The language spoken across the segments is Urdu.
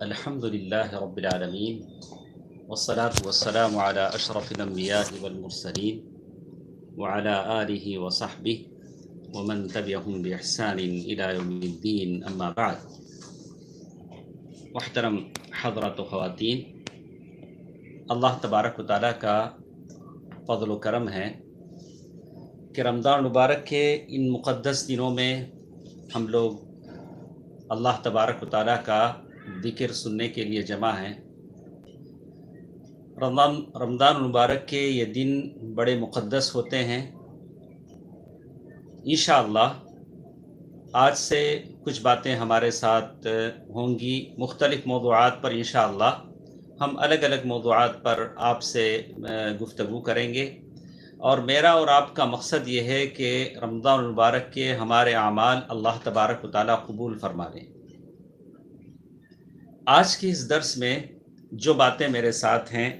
الحمدللہ رب العالمین والصلاة والسلام علی اشرف الانبیاء والمرسلین وعلی آلہ وصحبہ ومن تبعہم بإحسان الی یوم الدین، اما بعد۔ محترم حضرات و خواتین، اللہ تبارک و تعالیٰ کا فضل و کرم ہے کہ رمضان مبارک کے ان مقدس دنوں میں ہم لوگ اللہ تبارک و تعالیٰ کا ذکر سننے کے لیے جمع ہیں۔ رمضان مبارک کے یہ دن بڑے مقدس ہوتے ہیں۔ انشاءاللہ آج سے کچھ باتیں ہمارے ساتھ ہوں گی، مختلف موضوعات پر انشاءاللہ ہم الگ الگ موضوعات پر آپ سے گفتگو کریں گے، اور میرا اور آپ کا مقصد یہ ہے کہ رمضان مبارک کے ہمارے اعمال اللہ تبارک و تعالیٰ قبول فرما لیں۔ آج کی اس درس میں جو باتیں میرے ساتھ ہیں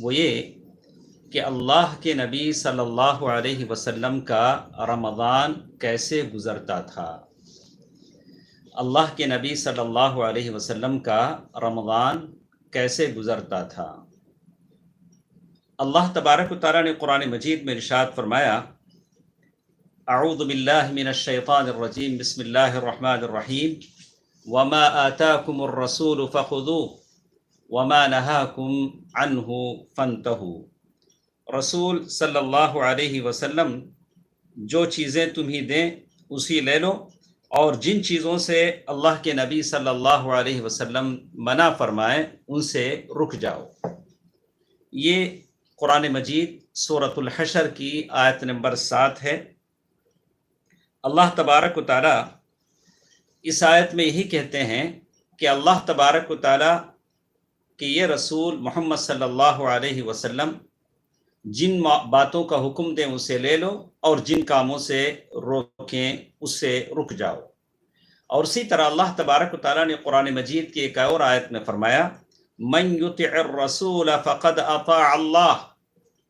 وہ یہ کہ اللہ کے نبی صلی اللہ علیہ وسلم کا رمضان کیسے گزرتا تھا۔ اللہ کے نبی صلی اللہ علیہ وسلم کا رمضان کیسے گزرتا تھا۔ اللہ تبارک و تعالیٰ نے قرآن مجید میں ارشاد فرمایا، اعوذ باللہ من الشیطان الرجیم، بسم اللہ الرحمن الرحیم، وما آتاکم الرسول فخذوه وما نہاکم عنہ فانتہوا۔ رسول صلی اللہ علیہ وسلم جو چیزیں تمہیں دیں اسی لے لو، اور جن چیزوں سے اللہ کے نبی صلی اللہ علیہ وسلم منع فرمائے ان سے رک جاؤ۔ یہ قرآن مجید سورۃ الحشر کی آیت نمبر 7 ہے۔ اللہ تبارک و تعالیٰ اس آیت میں یہی کہتے ہیں کہ اللہ تبارک و تعالیٰ کہ یہ رسول محمد صلی اللہ علیہ وسلم جن باتوں کا حکم دیں اسے لے لو، اور جن کاموں سے روکیں اس سے رک جاؤ۔ اور اسی طرح اللہ تبارک و تعالیٰ نے قرآن مجید کی ایک اور آیت میں فرمایا، من یطع الرسول فقد اطاع اللہ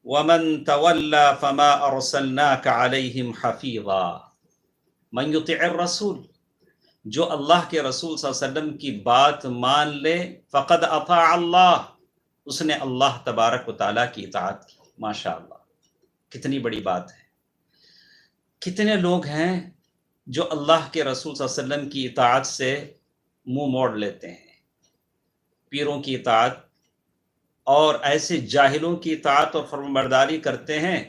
ومن تولی فما ارسلناک علیہم حفیظا۔ من یطع الرسول، جو اللہ کے رسول صلی اللہ علیہ وسلم کی بات مان لے، فقد اطاع اللہ، اس نے اللہ تبارک و تعالیٰ کی اطاعت کی۔ ماشاءاللہ، کتنی بڑی بات ہے۔ کتنے لوگ ہیں جو اللہ کے رسول صلی اللہ علیہ وسلم کی اطاعت سے منہ موڑ لیتے ہیں، پیروں کی اطاعت اور ایسے جاہلوں کی اطاعت اور فرمانبرداری کرتے ہیں،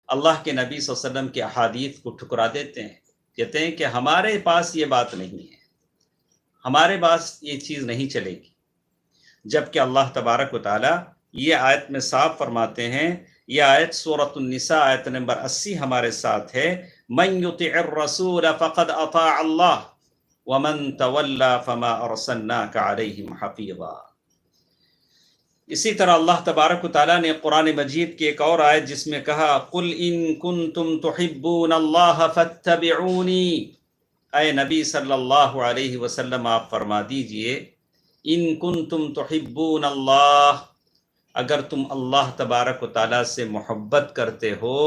اللہ کے نبی صلی اللہ علیہ وسلم کے احادیث کو ٹھکرا دیتے ہیں، کہتے ہیں کہ ہمارے پاس یہ بات نہیں ہے، ہمارے پاس یہ چیز نہیں چلے گی۔ جبکہ اللہ تبارک و تعالیٰ یہ آیت میں صاف فرماتے ہیں، یہ آیت سورۃ النساء آیت نمبر 80 ہمارے ساتھ ہے، من یطع الرسول فقد اطاع اللہ ومن تولی فما ارسلناک علیہم حفیظا۔ اسی طرح اللہ تبارک و تعالیٰ نے قرآن مجید کی ایک اور آیت جس میں کہا، قل ان کنتم تحبون اللہ فاتبعونی، اے نبی صلی اللہ علیہ وسلم آپ فرما دیجئے، ان کنتم تحبون اللہ، اگر تم اللہ تبارک و تعالیٰ سے محبت کرتے ہو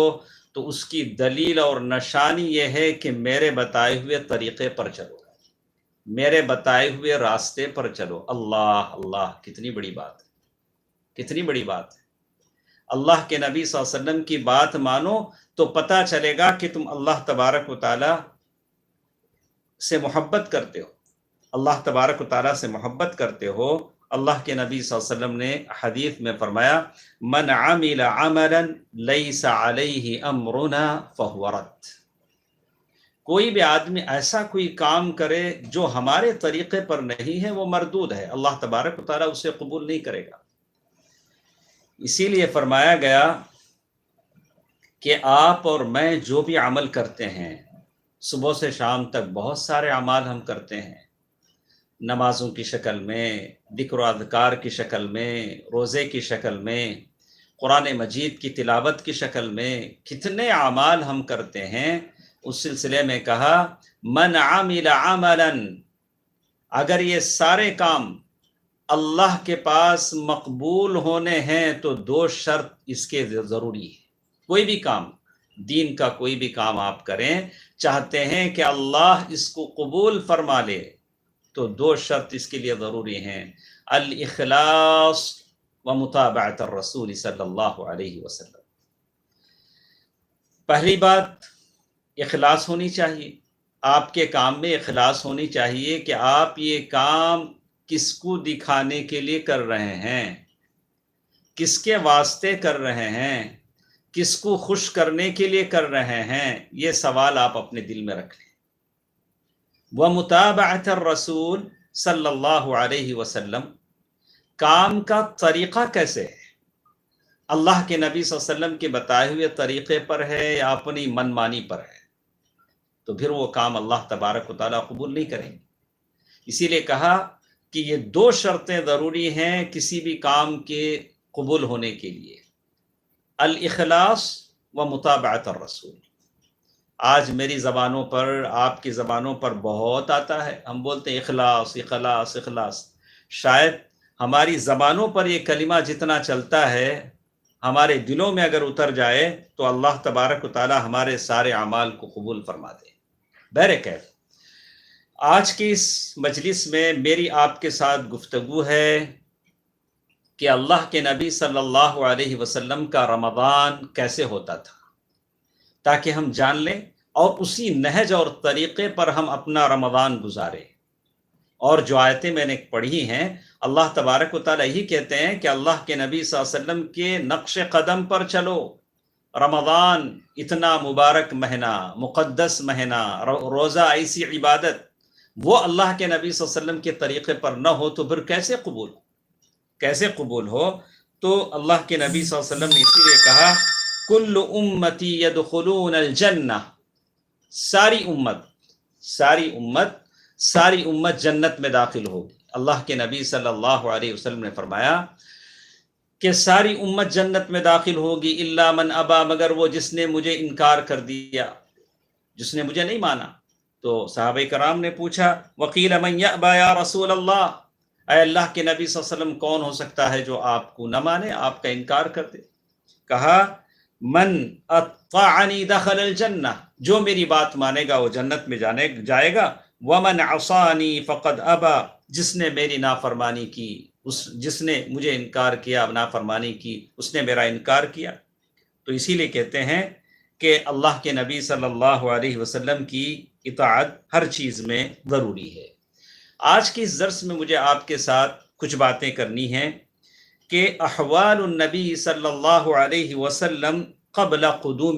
تو اس کی دلیل اور نشانی یہ ہے کہ میرے بتائے ہوئے طریقے پر چلو، میرے بتائے ہوئے راستے پر چلو۔ اللہ اللہ، کتنی بڑی بات ہے، کتنی بڑی بات ہے۔ اللہ کے نبی صلی اللہ علیہ وسلم کی بات مانو تو پتہ چلے گا کہ تم اللہ تبارک و تعالیٰ سے محبت کرتے ہو، اللہ تبارک و تعالیٰ سے محبت کرتے ہو۔ اللہ کے نبی صلی اللہ علیہ وسلم نے حدیث میں فرمایا، من عمل عملا لیس علیہ امرنا فہو رد۔ کوئی بھی آدمی ایسا کوئی کام کرے جو ہمارے طریقے پر نہیں ہے، وہ مردود ہے، اللہ تبارک و تعالیٰ اسے قبول نہیں کرے گا۔ اسی لیے فرمایا گیا کہ آپ اور میں جو بھی عمل کرتے ہیں، صبح سے شام تک بہت سارے اعمال ہم کرتے ہیں، نمازوں کی شکل میں، ذکر و اذکار کی شکل میں، روزے کی شکل میں، قرآن مجید کی تلاوت کی شکل میں، کتنے اعمال ہم کرتے ہیں۔ اس سلسلے میں کہا، من عمل عملا، اگر یہ سارے کام اللہ کے پاس مقبول ہونے ہیں تو 2 شرط اس کے ضروری ہے۔ کوئی بھی کام، دین کا کوئی بھی کام آپ کریں، چاہتے ہیں کہ اللہ اس کو قبول فرما لے، تو دو شرط اس کے لیے ضروری ہیں، الاخلاص و متابعت الرسول صلی اللہ علیہ وسلم۔ پہلی بات اخلاص ہونی چاہیے، آپ کے کام میں اخلاص ہونی چاہیے کہ آپ یہ کام کس کو دکھانے کے لیے کر رہے ہیں، کس کے واسطے کر رہے ہیں، کس کو خوش کرنے کے لیے کر رہے ہیں، یہ سوال آپ اپنے دل میں رکھ لیں۔ وَمُتَابَعَةَ الرَّسُولِ صلی اللہ علیہ وسلم، کام کا طریقہ کیسے ہے؟ اللہ کے نبی صلی اللہ علیہ وسلم کے بتائے ہوئے طریقے پر ہے یا اپنی من مانی پر ہے؟ تو پھر وہ کام اللہ تبارک و تعالیٰ قبول نہیں کریں گے۔ اسی لیے کہا کہ یہ دو شرطیں ضروری ہیں کسی بھی کام کے قبول ہونے کے لیے، الاخلاص و متابعت الرسول۔ آج میری زبانوں پر، آپ کی زبانوں پر بہت آتا ہے، ہم بولتے ہیں اخلاص اخلاص اخلاص۔ شاید ہماری زبانوں پر یہ کلمہ جتنا چلتا ہے، ہمارے دلوں میں اگر اتر جائے تو اللہ تبارک و تعالی ہمارے سارے اعمال کو قبول فرما دے۔ بہرکیف آج کی اس مجلس میں میری آپ کے ساتھ گفتگو ہے کہ اللہ کے نبی صلی اللہ علیہ وسلم کا رمضان کیسے ہوتا تھا، تاکہ ہم جان لیں اور اسی نہج اور طریقے پر ہم اپنا رمضان گزاریں۔ اور جو آیتیں میں نے پڑھی ہیں، اللہ تبارک و تعالیٰ یہی کہتے ہیں کہ اللہ کے نبی صلی اللہ علیہ وسلم کے نقش قدم پر چلو۔ رمضان اتنا مبارک مہینہ، مقدس مہینہ، روزہ ایسی عبادت، وہ اللہ کے نبی صلی اللہ علیہ وسلم کے طریقے پر نہ ہو تو پھر کیسے قبول ہو؟ تو اللہ کے نبی صلی اللہ علیہ وسلم نے اسی لیے کہا کل امتی یدخلون الجنہ، ساری امت جنت میں داخل ہوگی۔ اللہ کے نبی صلی اللہ علیہ وسلم نے فرمایا کہ ساری امت جنت میں داخل ہوگی الا من ابا، مگر وہ جس نے مجھے انکار کر دیا، جس نے مجھے نہیں مانا۔ تو صحابہ کرام نے پوچھا وقیل من یأبا یا رسول اللہ، اے اللہ کے نبی صلی اللہ علیہ وسلم کون ہو سکتا ہے جو آپ کو نہ مانے، آپ کا انکار کر دے؟ کہا من اطاعنی دخل الجنہ، جو میری بات مانے گا وہ جنت میں جائے گا، ومن عصانی فقد ابا، جس نے میری نافرمانی کی، جس نے مجھے انکار کیا، نافرمانی کی، اس نے میرا انکار کیا۔ تو اسی لیے کہتے ہیں کہ اللہ کے نبی صلی اللہ علیہ وسلم کی اطاعت ہر چیز میں ضروری ہے۔ آج کی اس درس میں مجھے آپ کے ساتھ کچھ باتیں کرنی ہیں کہ احوال النبی صلی اللہ علیہ وسلم قبل قدوم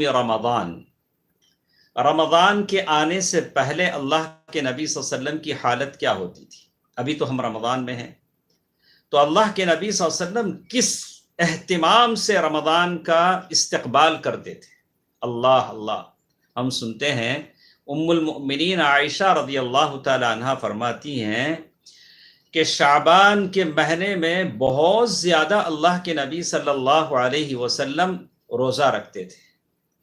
رمضان کے آنے سے پہلے اللہ کے نبی صلی اللہ علیہ وسلم کی حالت کیا ہوتی تھی۔ ابھی تو ہم رمضان میں ہیں، تو اللہ کے نبی صلی اللہ علیہ وسلم کس اہتمام سے رمضان کا استقبال کرتے تھے۔ اللہ ہم سنتے ہیں ام المؤمنین عائشہ رضی اللہ تعالی عنہا فرماتی ہیں کہ شعبان کے مہینے میں بہت زیادہ اللہ کے نبی صلی اللہ علیہ وسلم روزہ رکھتے تھے۔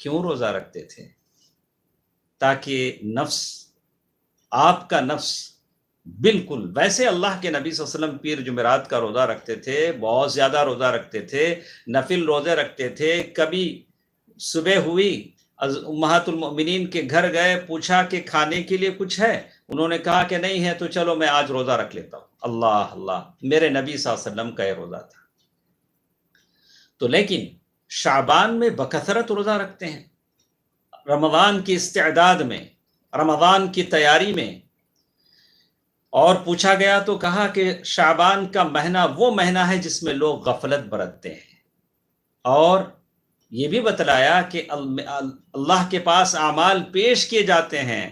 کیوں روزہ رکھتے تھے؟ تاکہ آپ کا نفس بالکل ویسے اللہ کے نبی صلی اللہ علیہ وسلم پیر جمعرات کا روزہ رکھتے تھے، بہت زیادہ روزہ رکھتے تھے، نفل روزے رکھتے تھے۔ کبھی صبح ہوئی، امہات المؤمنین کے گھر گئے، پوچھا کہ کھانے کے لیے کچھ ہے؟ انہوں نے کہا کہ نہیں ہے، تو چلو میں آج روزہ رکھ لیتا ہوں۔ اللہ میرے نبی صلی اللہ علیہ وسلم کا یہ روزہ تھا۔ تو لیکن شعبان میں بکثرت روزہ رکھتے ہیں، رمضان کی استعداد میں، رمضان کی تیاری میں۔ اور پوچھا گیا تو کہا کہ شعبان کا مہینہ وہ مہینہ ہے جس میں لوگ غفلت برتتے ہیں، اور یہ بھی بتلایا کہ اللہ کے پاس اعمال پیش کیے جاتے ہیں،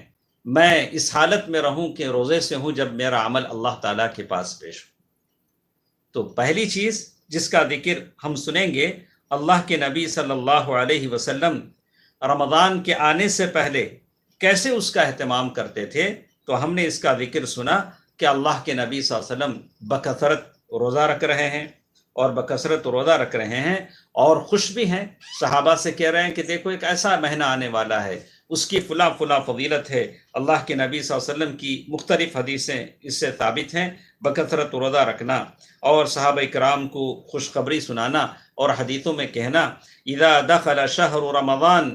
میں اس حالت میں رہوں کہ روزے سے ہوں جب میرا عمل اللہ تعالیٰ کے پاس پیش ہو۔ تو پہلی چیز جس کا ذکر ہم سنیں گے، اللہ کے نبی صلی اللہ علیہ وسلم رمضان کے آنے سے پہلے کیسے اس کا اہتمام کرتے تھے۔ تو ہم نے اس کا ذکر سنا کہ اللہ کے نبی صلی اللہ علیہ وسلم بکثرت روزہ رکھ رہے ہیں، اور خوش بھی ہیں، صحابہ سے کہہ رہے ہیں کہ دیکھو ایک ایسا مہینہ آنے والا ہے، اس کی فلاں فضیلت ہے۔ اللہ کے نبی صلی اللہ علیہ وسلم کی مختلف حدیثیں اس سے ثابت ہیں، بکثرت روزہ رکھنا اور صحابہ کرام کو خوشخبری سنانا، اور حدیثوں میں کہنا اذا دخل شہر رمضان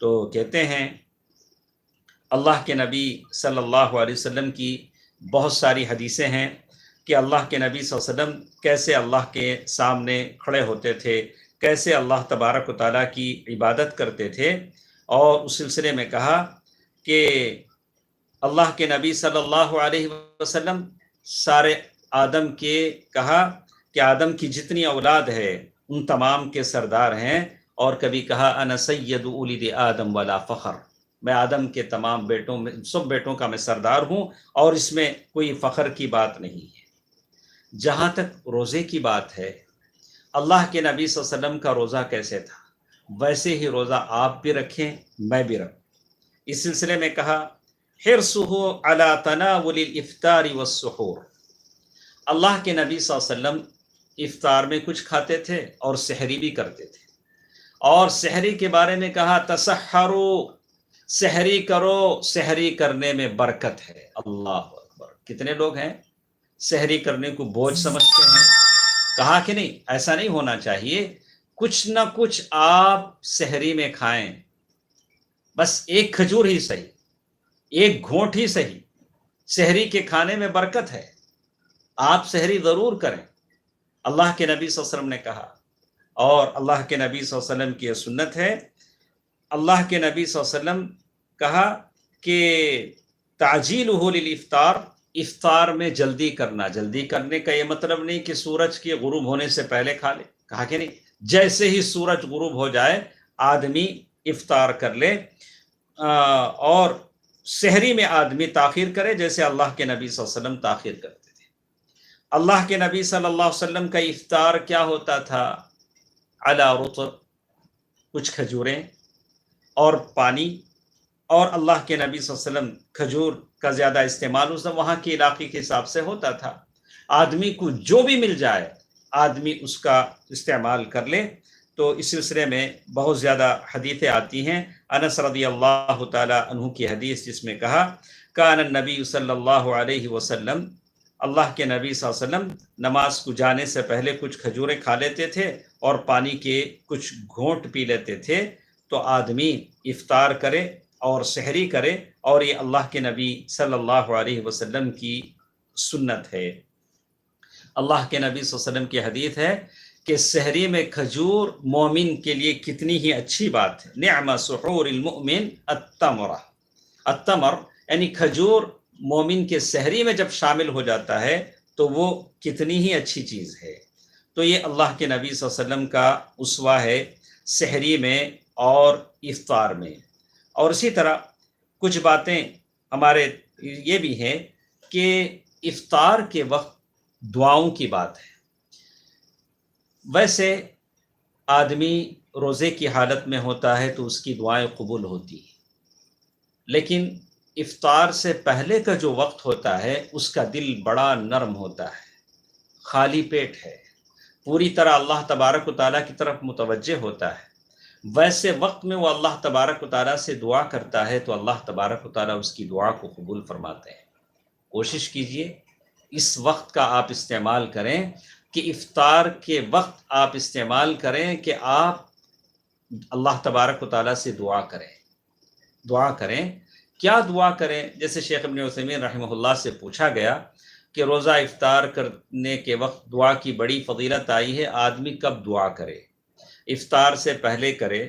تو کہتے ہیں اللہ کے نبی صلی اللہ علیہ وسلم کی بہت ساری حدیثیں ہیں کہ اللہ کے نبی صلی اللہ علیہ وسلم کیسے اللہ کے سامنے کھڑے ہوتے تھے، کیسے اللہ تبارک و تعالیٰ کی عبادت کرتے تھے، اور اس سلسلے میں کہا کہ اللہ کے نبی صلی اللہ علیہ وسلم سارے آدم کے کہا کہ آدم کی جتنی اولاد ہے ان تمام کے سردار ہیں، اور کبھی کہا انا سید اولد آدم ولا فخر، میں آدم کے تمام بیٹوں میں، سب بیٹوں کا میں سردار ہوں، اور اس میں کوئی فخر کی بات نہیں ہے۔ جہاں تک روزے کی بات ہے، اللہ کے نبی صلی اللہ علیہ وسلم کا روزہ کیسے تھا ویسے ہی روزہ آپ بھی رکھیں، میں بھی رکھوں۔ اس سلسلے میں کہا حرصہ علی تناول الافطار والسحور، اللہ کے نبی صلی اللہ علیہ وسلم افطار میں کچھ کھاتے تھے اور سحری بھی کرتے تھے، اور سحری کے بارے میں کہا تسحروا، سحری کرو، سحری کرنے میں برکت ہے۔ اللہ اکبر! کتنے لوگ ہیں سحری کرنے کو بوجھ سمجھتے ہیں؟ کہا کہ نہیں، ایسا نہیں ہونا چاہیے، کچھ نہ کچھ آپ سحری میں کھائیں، بس ایک کھجور ہی صحیح، ایک گھونٹ ہی صحیح، سحری کے کھانے میں برکت ہے، آپ سحری ضرور کریں۔ اللہ کے نبی صلی اللہ علیہ وسلم نے کہا، اور اللہ کے نبی صلی اللہ علیہ وسلم کی یہ سنت ہے۔ اللہ کے نبی صلی اللہ علیہ وسلم کہا کہ تعجیلہ للافطار، افطار میں جلدی کرنا۔ جلدی کرنے کا یہ مطلب نہیں کہ سورج کے غروب ہونے سے پہلے کھا لے، کہا کہ نہیں، جیسے ہی سورج غروب ہو جائے آدمی افطار کر لے، اور سحری میں آدمی تاخیر کرے جیسے اللہ کے نبی صلی اللہ علیہ وسلم تاخیر کرتے تھے۔ اللہ کے نبی صلی اللہ علیہ وسلم کا افطار کیا ہوتا تھا؟ علی رطب، کچھ کھجوریں اور پانی، اور اللہ کے نبی صلی اللہ علیہ وسلم کھجور کا زیادہ استعمال اس وہاں کے علاقے کے حساب سے ہوتا تھا، آدمی کو جو بھی مل جائے آدمی اس کا استعمال کر لے۔ تو اس سلسلے میں بہت زیادہ حدیثیں آتی ہیں۔ انس رضی اللہ تعالی عنہ کی حدیث جس میں کہا کان النبی صلی اللہ علیہ وسلم، اللہ کے نبی صلی اللہ علیہ وسلم نماز کو جانے سے پہلے کچھ کھجوریں کھا لیتے تھے اور پانی کے کچھ گھونٹ پی لیتے تھے۔ تو آدمی افطار کرے اور سحری کرے، اور یہ اللہ کے نبی صلی اللہ علیہ وسلم کی سنت ہے۔ اللہ کے نبی صلی اللہ علیہ وسلم کی حدیث ہے کہ سحری میں کھجور مومن کے لیے کتنی ہی اچھی بات ہے۔ نعم سحور المؤمن التمر، التمر یعنی کھجور مومن کے سحری میں جب شامل ہو جاتا ہے تو وہ کتنی ہی اچھی چیز ہے۔ تو یہ اللہ کے نبی صلی اللہ علیہ وسلم کا اسوہ ہے سحری میں اور افطار میں۔ اور اسی طرح کچھ باتیں ہمارے یہ بھی ہیں کہ افطار کے وقت دعاؤں کی بات ہے۔ ویسے آدمی روزے کی حالت میں ہوتا ہے تو اس کی دعائیں قبول ہوتی ہیں، لیکن افطار سے پہلے کا جو وقت ہوتا ہے اس کا دل بڑا نرم ہوتا ہے، خالی پیٹ ہے، پوری طرح اللہ تبارک و تعالیٰ کی طرف متوجہ ہوتا ہے۔ ویسے وقت میں وہ اللہ تبارک و تعالیٰ سے دعا کرتا ہے تو اللہ تبارک و تعالیٰ اس کی دعا کو قبول فرماتے ہیں۔ کوشش کیجئے اس وقت کا آپ استعمال کریں، کہ افطار کے وقت آپ استعمال کریں کہ آپ اللہ تبارک و تعالیٰ سے دعا کریں۔ دعا کریں، کیا دعا کریں؟ جیسے شیخ ابن عثیمین رحمہ اللہ سے پوچھا گیا کہ روزہ افطار کرنے کے وقت دعا کی بڑی فضیلت آئی ہے، آدمی کب دعا کرے؟ افطار سے پہلے کرے،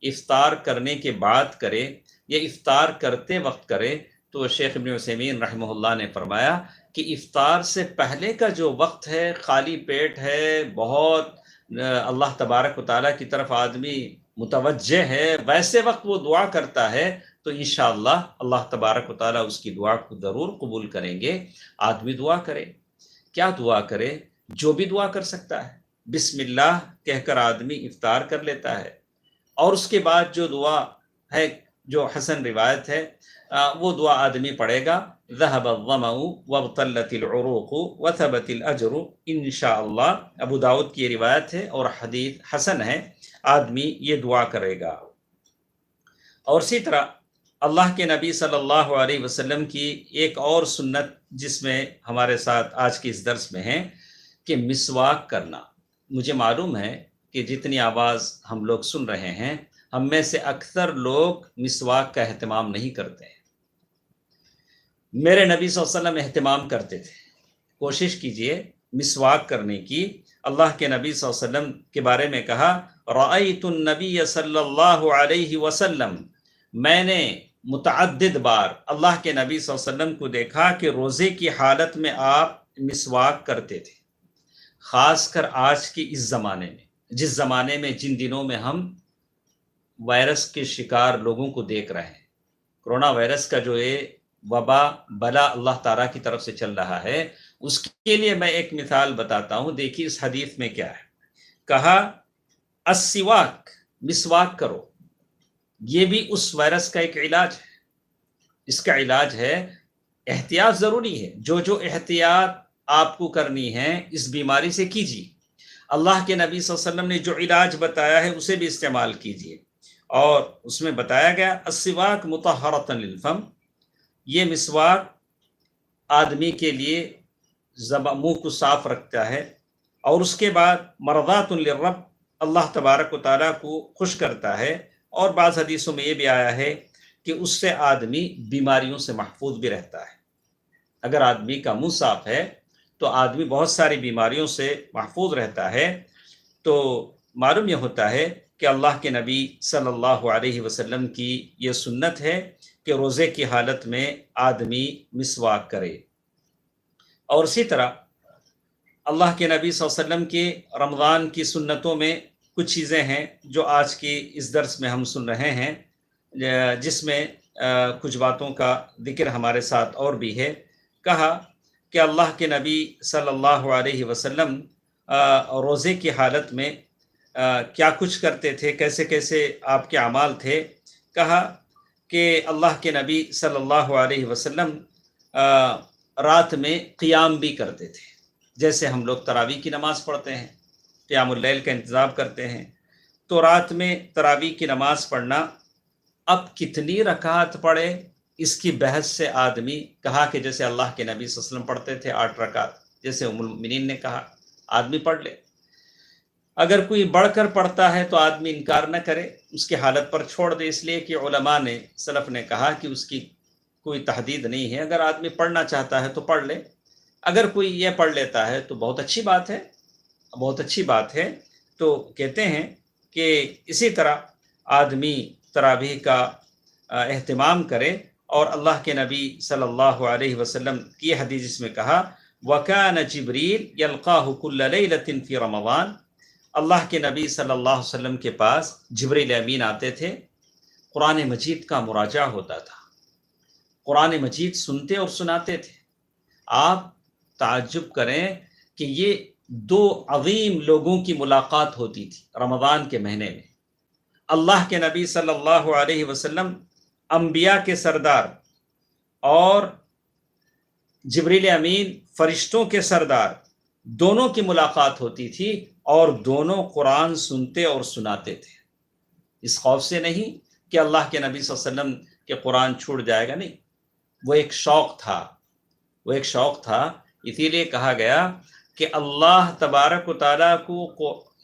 افطار کرنے کے بعد کرے، یا افطار کرتے وقت کرے؟ تو شیخ ابن عثیمین رحمہ اللہ نے فرمایا کہ افطار سے پہلے کا جو وقت ہے، خالی پیٹ ہے، بہت اللہ تبارک و تعالیٰ کی طرف آدمی متوجہ ہے، ویسے وقت وہ دعا کرتا ہے تو انشاءاللہ اللہ تبارک و تعالیٰ اس کی دعا کو ضرور قبول کریں گے۔ آدمی دعا کرے، کیا دعا کرے؟ جو بھی دعا کر سکتا ہے، بسم اللہ کہہ کر آدمی افطار کر لیتا ہے، اور اس کے بعد جو دعا ہے جو حسن روایت ہے وہ دعا آدمی پڑھے گا، ذهب الظمأ وابطلت العروق وثبت الاجر انشاءاللہ۔ ابو داؤد کی روایت ہے اور حدیث حسن ہے، آدمی یہ دعا کرے گا۔ اور اسی طرح اللہ کے نبی صلی اللہ علیہ وسلم کی ایک اور سنت جس میں ہمارے ساتھ آج کے اس درس میں ہے کہ مسواک کرنا۔ مجھے معلوم ہے کہ جتنی آواز ہم لوگ سن رہے ہیں ہم میں سے اکثر لوگ مسواک کا اہتمام نہیں کرتے ہیں۔ میرے نبی صلی اللہ علیہ وسلم اہتمام کرتے تھے، کوشش کیجئے مسواک کرنے کی۔ اللہ کے نبی صلی اللہ علیہ وسلم کے بارے میں کہا، رأیت النبی صلی اللہ علیہ وسلم، میں نے متعدد بار اللہ کے نبی صلی اللہ علیہ وسلم کو دیکھا کہ روزے کی حالت میں آپ مسواک کرتے تھے، خاص کر آج کے اس زمانے میں، جس زمانے میں، جن دنوں میں ہم وائرس کے شکار لوگوں کو دیکھ رہے ہیں، کرونا وائرس کا جو یہ وبا بلا اللہ تعالیٰ کی طرف سے چل رہا ہے، اس کے لیے میں ایک مثال بتاتا ہوں۔ دیکھیے اس حدیث میں کیا ہے، کہا السواک، مسواک کرو، یہ بھی اس وائرس کا ایک علاج ہے۔ اس کا علاج ہے، احتیاط ضروری ہے، جو احتیاط آپ کو کرنی ہے اس بیماری سے کیجیے۔ اللہ کے نبی صلی اللہ علیہ وسلم نے جو علاج بتایا ہے اسے بھی استعمال کیجیے، اور اس میں بتایا گیا السواک مطہرۃ للفم، یہ مسواک آدمی کے لیے منہ کو صاف رکھتا ہے، اور اس کے بعد مرضات للرب، اللہ تبارک و تعالیٰ کو خوش کرتا ہے، اور بعض حدیثوں میں یہ بھی آیا ہے کہ اس سے آدمی بیماریوں سے محفوظ بھی رہتا ہے۔ اگر آدمی کا منہ صاف ہے تو آدمی بہت ساری بیماریوں سے محفوظ رہتا ہے۔ تو معلوم یہ ہوتا ہے کہ اللہ کے نبی صلی اللہ علیہ وسلم کی یہ سنت ہے کہ روزے کی حالت میں آدمی مسواک کرے۔ اور اسی طرح اللہ کے نبی صلی اللہ علیہ وسلم کے رمضان کی سنتوں میں کچھ چیزیں ہیں جو آج کی اس درس میں ہم سن رہے ہیں، جس میں کچھ باتوں کا ذکر ہمارے ساتھ اور بھی ہے۔ کہا کہ اللہ کے نبی صلی اللہ علیہ وسلم روزے کی حالت میں کیا کچھ کرتے تھے، کیسے کیسے آپ کے اعمال تھے۔ کہا کہ اللہ کے نبی صلی اللہ علیہ وسلم رات میں قیام بھی کرتے تھے، جیسے ہم لوگ تراویح کی نماز پڑھتے ہیں، قیام اللیل کا انتظام کرتے ہیں۔ تو رات میں تراویح کی نماز پڑھنا، اب کتنی رکعت پڑھے اس کی بحث سے آدمی، کہا کہ جیسے اللہ کے نبی صلی اللہ علیہ وسلم پڑھتے تھے 8 رکعت، جیسے ام المؤمنین نے کہا آدمی پڑھ لے۔ اگر کوئی بڑھ کر پڑھتا ہے تو آدمی انکار نہ کرے، اس کی حالت پر چھوڑ دے، اس لیے کہ علماء نے، سلف نے کہا کہ اس کی کوئی تحدید نہیں ہے، اگر آدمی پڑھنا چاہتا ہے تو پڑھ لے۔ اگر کوئی یہ پڑھ لیتا ہے تو بہت اچھی بات ہے، بہت اچھی بات ہے۔ تو کہتے ہیں کہ اسی طرح آدمی تراویح کا اہتمام کرے، اور اللہ کے نبی صلی اللہ علیہ وسلم کی حدیث جس میں کہا وَكَانَ جِبْرِيلُ يَلْقَاهُ كُلَّ لَيْلَةٍ فِي رَمَضَانَ، اللہ کے نبی صلی اللہ علیہ وسلم کے پاس جبریل امین آتے تھے، قرآن مجید کا مراجعہ ہوتا تھا، قرآن مجید سنتے اور سناتے تھے۔ آپ تعجب کریں کہ یہ دو عظیم لوگوں کی ملاقات ہوتی تھی رمضان کے مہینے میں۔ اللہ کے نبی صلی اللہ علیہ وسلم انبیاء کے سردار، اور جبریل امین فرشتوں کے سردار، دونوں کی ملاقات ہوتی تھی، اور دونوں قرآن سنتے اور سناتے تھے۔ اس خوف سے نہیں کہ اللہ کے نبی صلی اللہ علیہ وسلم کے قرآن چھوٹ جائے گا، نہیں، وہ ایک شوق تھا، وہ ایک شوق تھا۔ اسی لیے کہا گیا کہ اللہ تبارک و تعالیٰ کو،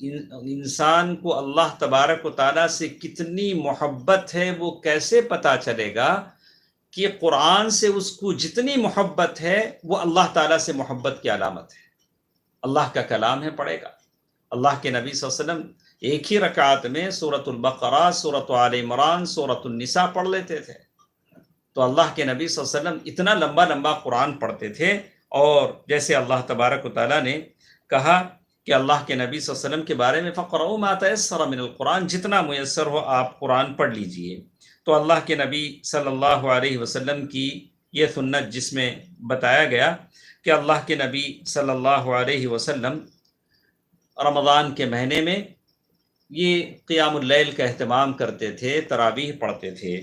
انسان کو اللہ تبارک و تعالیٰ سے کتنی محبت ہے وہ کیسے پتہ چلے گا؟ کہ قرآن سے اس کو جتنی محبت ہے وہ اللہ تعالیٰ سے محبت کی علامت ہے۔ اللہ کا کلام ہے، پڑھے گا۔ اللہ کے نبی صلی اللہ علیہ وسلم ایک ہی رکعت میں سورۃ البقرہ، سورۃ آل عمران، سورۃ النساء پڑھ لیتے تھے۔ تو اللہ کے نبی صلی اللہ علیہ وسلم اتنا لمبا لمبا قرآن پڑھتے تھے، اور جیسے اللہ تبارک و تعالیٰ نے کہا کہ اللہ کے نبی صلی اللہ علیہ وسلم کے بارے میں فَقْرَؤْا مَا تَيَسَّرَ مِنَ الْقُرْآنِ، جتنا میسر ہو آپ قرآن پڑھ لیجئے۔ تو اللہ کے نبی صلی اللہ علیہ وسلم کی یہ سنت جس میں بتایا گیا کہ اللہ کے نبی صلی اللہ علیہ وسلم رمضان کے مہینے میں یہ قیام اللیل کا اہتمام کرتے تھے، تراویح پڑھتے تھے۔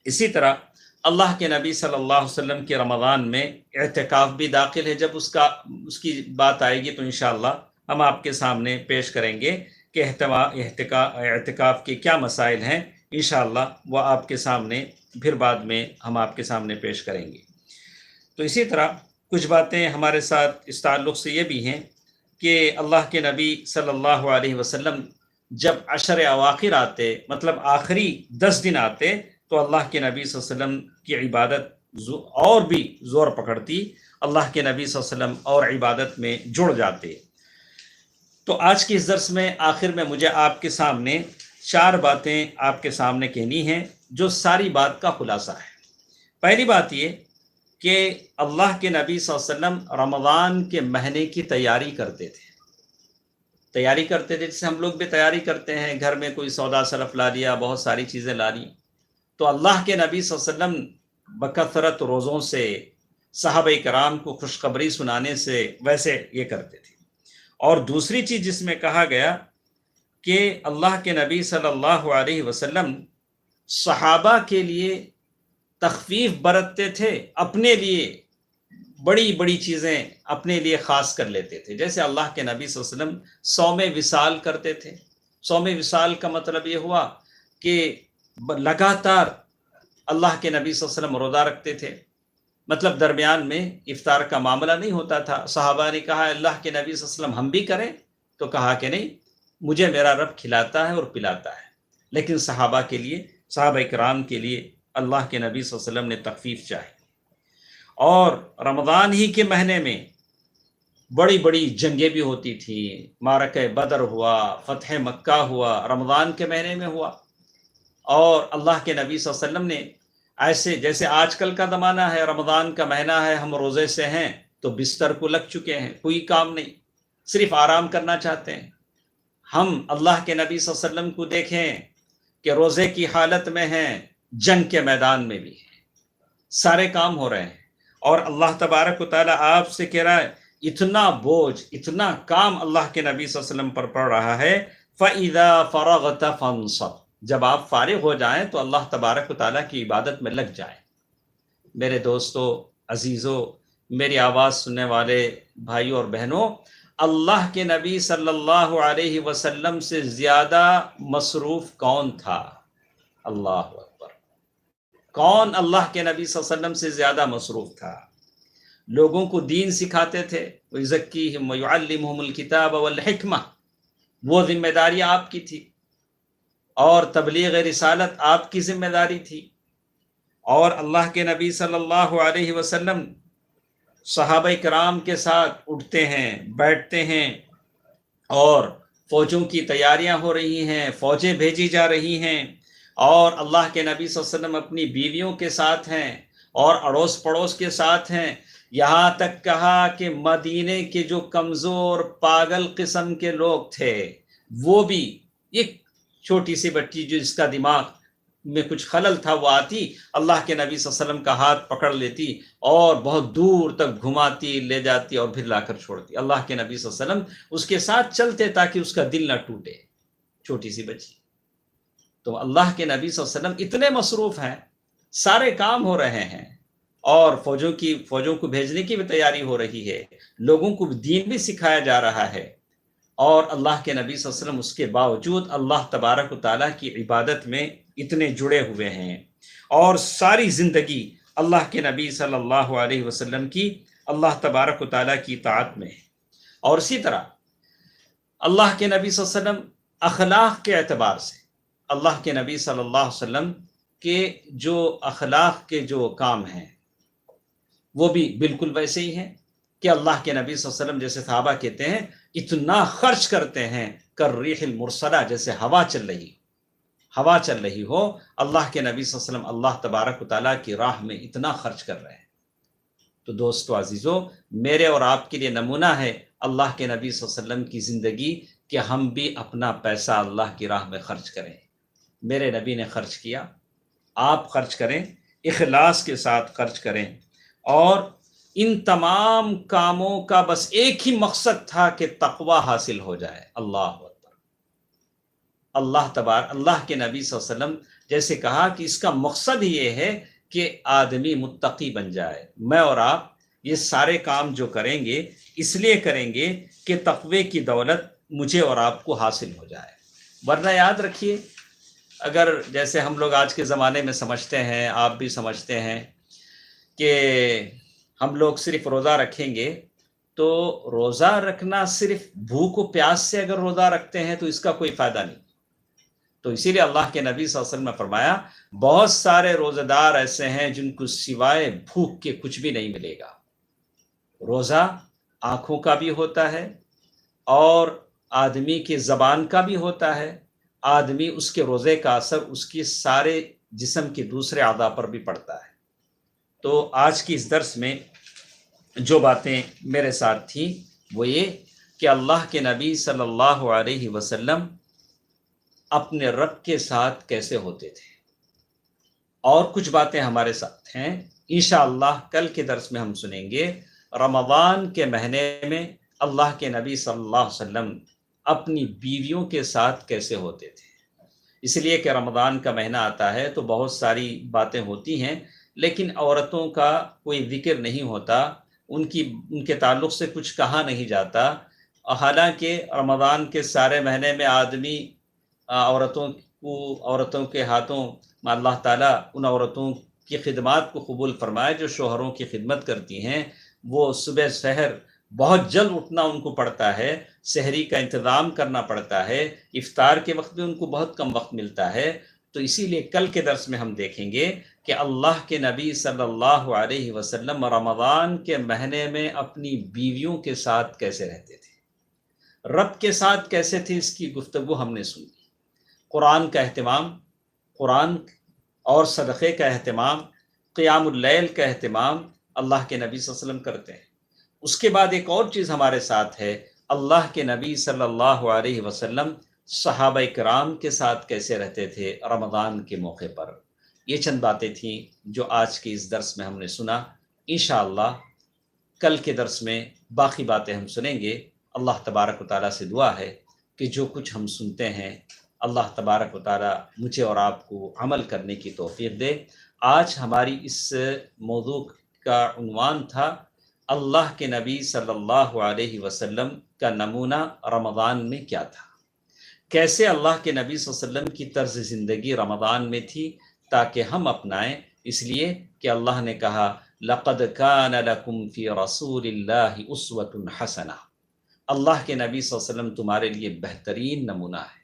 اسی طرح اللہ کے نبی صلی اللہ علیہ وسلم کے رمضان میں اعتکاف بھی داخل ہے۔ جب اس کی بات آئے گی تو انشاءاللہ ہم آپ کے سامنے پیش کریں گے کہ اعتکاف کے کیا مسائل ہیں، انشاءاللہ وہ آپ کے سامنے پھر بعد میں ہم آپ کے سامنے پیش کریں گے۔ تو اسی طرح کچھ باتیں ہمارے ساتھ اس تعلق سے یہ بھی ہیں کہ اللہ کے نبی صلی اللہ علیہ وسلم جب عشر اواخر آتے، مطلب آخری 10 دن آتے، تو اللہ کے نبی صلی اللہ علیہ وسلم کی عبادت اور بھی زور پکڑتی، اللہ کے نبی صلی اللہ علیہ وسلم اور عبادت میں جڑ جاتے۔ تو آج کے اس درس میں آخر میں مجھے آپ کے سامنے 4 باتیں آپ کے سامنے کہنی ہیں جو ساری بات کا خلاصہ ہے۔ پہلی بات یہ کہ اللہ کے نبی صلی اللہ علیہ وسلم رمضان کے مہینے کی تیاری کرتے تھے، جیسے ہم لوگ بھی تیاری کرتے ہیں، گھر میں کوئی سودا سلف لا لیا، بہت ساری چیزیں لا لی۔ تو اللہ کے نبی صلی اللہ علیہ وسلم بکثرت روزوں سے، صحابہ کرام کو خوشخبری سنانے سے ویسے یہ کرتے تھے۔ اور دوسری چیز جس میں کہا گیا کہ اللہ کے نبی صلی اللہ علیہ وسلم صحابہ کے لیے تخفیف برتتے تھے، اپنے لیے بڑی بڑی چیزیں اپنے لیے خاص کر لیتے تھے۔ جیسے اللہ کے نبی صلی اللہ علیہ وسلم صوم وصال کرتے تھے۔ صوم وصال کا مطلب یہ ہوا کہ لگاتار اللہ کے نبی صلی اللہ علیہ وسلم روزہ رکھتے تھے، مطلب درمیان میں افطار کا معاملہ نہیں ہوتا تھا۔ صحابہ نے کہا اللہ کے نبی صلی اللہ علیہ وسلم ہم بھی کریں، تو کہا کہ نہیں، مجھے میرا رب کھلاتا ہے اور پلاتا ہے، لیکن صحابہ کے لیے، صحابہ کرام کے لیے اللہ کے نبی صلی اللہ علیہ وسلم نے تخفیف چاہی۔ اور رمضان ہی کے مہینے میں بڑی بڑی جنگیں بھی ہوتی تھیں، معرکہ بدر ہوا، فتح مکہ ہوا، رمضان کے مہینے میں ہوا۔ اور اللہ کے نبی صلی اللہ علیہ وسلم نے ایسے، جیسے آج کل کا زمانہ ہے، رمضان کا مہینہ ہے، ہم روزے سے ہیں تو بستر کو لگ چکے ہیں، کوئی کام نہیں، صرف آرام کرنا چاہتے ہیں۔ ہم اللہ کے نبی صلی اللہ علیہ وسلم کو دیکھیں کہ روزے کی حالت میں ہیں، جنگ کے میدان میں بھی ہیں، سارے کام ہو رہے ہیں، اور اللہ تبارک و تعالیٰ آپ سے کہہ رہا ہے، اتنا بوجھ، اتنا کام اللہ کے نبی صلی اللہ علیہ وسلم پر پڑ رہا ہے، فَإِذَا فَرَغْتَ فَانصَبْ، جب آپ فارغ ہو جائیں تو اللہ تبارک و تعالیٰ کی عبادت میں لگ جائیں۔ میرے دوستو، عزیزو، میری آواز سننے والے بھائیوں اور بہنوں، اللہ کے نبی صلی اللہ علیہ وسلم سے زیادہ مصروف کون تھا؟ اللہ اکبر! کون اللہ کے نبی صلی اللہ علیہ وسلم سے زیادہ مصروف تھا؟ لوگوں کو دین سکھاتے تھے، وَيُزَكِّيهِمْ وَيُعَلِّمُهُمُ الْكِتَابَ وَالْحِكْمَةَ، وہ ذمہ داری آپ کی تھی، اور تبلیغ رسالت آپ کی ذمہ داری تھی۔ اور اللہ کے نبی صلی اللہ علیہ وسلم صحابہ کرام کے ساتھ اٹھتے ہیں، بیٹھتے ہیں، اور فوجوں کی تیاریاں ہو رہی ہیں، فوجیں بھیجی جا رہی ہیں، اور اللہ کے نبی صلی اللہ علیہ وسلم اپنی بیویوں کے ساتھ ہیں اور اڑوس پڑوس کے ساتھ ہیں۔ یہاں تک کہا کہ مدینے کے جو کمزور پاگل قسم کے لوگ تھے، وہ بھی، ایک چھوٹی سی بچی جو جس کا دماغ میں کچھ خلل تھا، وہ آتی، اللہ کے نبی صلی اللہ علیہ وسلم کا ہاتھ پکڑ لیتی اور بہت دور تک گھماتی، لے جاتی اور پھر لا کر چھوڑتی۔ اللہ کے نبی صلی اللہ علیہ وسلم اس کے ساتھ چلتے تاکہ اس کا دل نہ ٹوٹے، چھوٹی سی بچی۔ تو اللہ کے نبی صلی اللہ علیہ وسلم اتنے مصروف ہیں، سارے کام ہو رہے ہیں، اور فوجوں کو بھیجنے کی بھی تیاری ہو رہی ہے، لوگوں کو دین بھی سکھایا جا رہا ہے، اور اللہ کے نبی صلی اللہ علیہ وسلم اس کے باوجود اللہ تبارک و تعالیٰ کی عبادت میں اتنے جڑے ہوئے ہیں، اور ساری زندگی اللہ کے نبی صلی اللہ علیہ وسلم کی اللہ تبارک و تعالیٰ کی اطاعت میں ہے۔ اور اسی طرح اللہ کے نبی صلی اللہ علیہ وسلم اخلاق کے اعتبار سے، اللہ کے نبی صلی اللہ علیہ وسلم کے جو اخلاق کے جو کام ہیں وہ بھی بالکل ویسے ہی ہیں کہ اللہ کے نبی صلی اللہ علیہ وسلم، جیسے صحابہ کہتے ہیں، اتنا خرچ کرتے ہیں کالریح المرسلہ، جیسے ہوا چل رہی ہو، اللہ کے نبی صلی اللہ علیہ وسلم اللہ تبارک و تعالیٰ کی راہ میں اتنا خرچ کر رہے ہیں۔ تو دوستو عزیزو، میرے اور آپ کے لیے نمونہ ہے اللہ کے نبی صلی اللہ علیہ وسلم کی زندگی، کہ ہم بھی اپنا پیسہ اللہ کی راہ میں خرچ کریں۔ میرے نبی نے خرچ کیا، آپ خرچ کریں، اخلاص کے ساتھ خرچ کریں، اور ان تمام کاموں کا بس ایک ہی مقصد تھا کہ تقوی حاصل ہو جائے۔ اللہ اکبر! اللہ کے نبی صلی اللہ علیہ وسلم جیسے کہا کہ اس کا مقصد یہ ہے کہ آدمی متقی بن جائے۔ میں اور آپ یہ سارے کام جو کریں گے، اس لیے کریں گے کہ تقوی کی دولت مجھے اور آپ کو حاصل ہو جائے۔ ورنہ یاد رکھیے، اگر جیسے ہم لوگ آج کے زمانے میں سمجھتے ہیں، آپ بھی سمجھتے ہیں، کہ ہم لوگ صرف روزہ رکھیں گے تو روزہ رکھنا صرف بھوک و پیاس سے اگر روزہ رکھتے ہیں تو اس کا کوئی فائدہ نہیں. تو اسی لیے اللہ کے نبی صلی اللہ علیہ وسلم نے فرمایا بہت سارے روزہ دار ایسے ہیں جن کو سوائے بھوک کے کچھ بھی نہیں ملے گا. روزہ آنکھوں کا بھی ہوتا ہے اور آدمی کی زبان کا بھی ہوتا ہے. آدمی اس کے روزے کا اثر اس کی سارے جسم کے دوسرے اعضاء پر بھی پڑتا ہے. تو آج کی اس درس میں جو باتیں میرے ساتھ تھیں وہ یہ کہ اللہ کے نبی صلی اللہ علیہ وسلم اپنے رب کے ساتھ کیسے ہوتے تھے، اور کچھ باتیں ہمارے ساتھ ہیں انشاءاللہ کل کے درس میں ہم سنیں گے. رمضان کے مہینے میں اللہ کے نبی صلی اللہ علیہ وسلم اپنی بیویوں کے ساتھ کیسے ہوتے تھے. اس لیے کہ رمضان کا مہینہ آتا ہے تو بہت ساری باتیں ہوتی ہیں لیکن عورتوں کا کوئی ذکر نہیں ہوتا، ان کے تعلق سے کچھ کہا نہیں جاتا. حالانکہ رمضان کے سارے مہینے میں آدمی عورتوں کے ہاتھوں اللہ تعالیٰ ان عورتوں کی خدمات کو قبول فرمائے جو شوہروں کی خدمت کرتی ہیں. وہ صبح سحر بہت جلد اٹھنا ان کو پڑتا ہے، سحری کا انتظام کرنا پڑتا ہے، افطار کے وقت بھی ان کو بہت کم وقت ملتا ہے. تو اسی لیے کل کے درس میں ہم دیکھیں گے کہ اللہ کے نبی صلی اللہ علیہ وسلم رمضان کے مہینے میں اپنی بیویوں کے ساتھ کیسے رہتے تھے، رب کے ساتھ کیسے تھے، اس کی گفتگو ہم نے سنی. قرآن کا اہتمام، قرآن اور صدقے کا اہتمام، قیام اللیل کا اہتمام اللہ کے نبی صلی اللہ علیہ وسلم کرتے ہیں. اس کے بعد ایک اور چیز ہمارے ساتھ ہے، اللہ کے نبی صلی اللہ علیہ وسلم صحابہ کرام کے ساتھ کیسے رہتے تھے رمضان کے موقع پر. یہ چند باتیں تھیں جو آج کے اس درس میں ہم نے سنا. انشاءاللہ کل کے درس میں باقی باتیں ہم سنیں گے. اللہ تبارک و تعالیٰ سے دعا ہے کہ جو کچھ ہم سنتے ہیں اللہ تبارک و تعالیٰ مجھے اور آپ کو عمل کرنے کی توفیق دے. آج ہماری اس موضوع کا عنوان تھا اللہ کے نبی صلی اللہ علیہ وسلم کا نمونہ رمضان میں کیا تھا، کیسے اللہ کے نبی صلی اللہ علیہ وسلم کی طرز زندگی رمضان میں تھی تاکہ ہم اپنائیں. اس لیے کہ اللہ نے کہا لقد کان لکم فی رسول اللہ اسوۃ حسنہ، اللہ کے نبی صلی اللہ علیہ وسلم تمہارے لیے بہترین نمونہ ہے.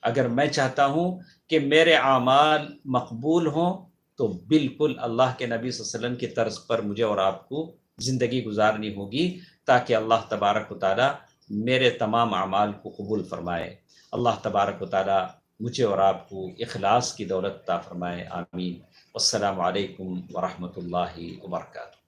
اگر میں چاہتا ہوں کہ میرے اعمال مقبول ہوں تو بالکل اللہ کے نبی صلی اللہ علیہ وسلم کی طرز پر مجھے اور آپ کو زندگی گزارنی ہوگی تاکہ اللہ تبارک و تعالیٰ میرے تمام اعمال کو قبول فرمائے. اللہ تبارک و تعالیٰ مجھے اور آپ کو اخلاص کی دولت عطا فرمائے. آمین. والسلام علیکم ورحمۃ اللہ وبرکاتہ.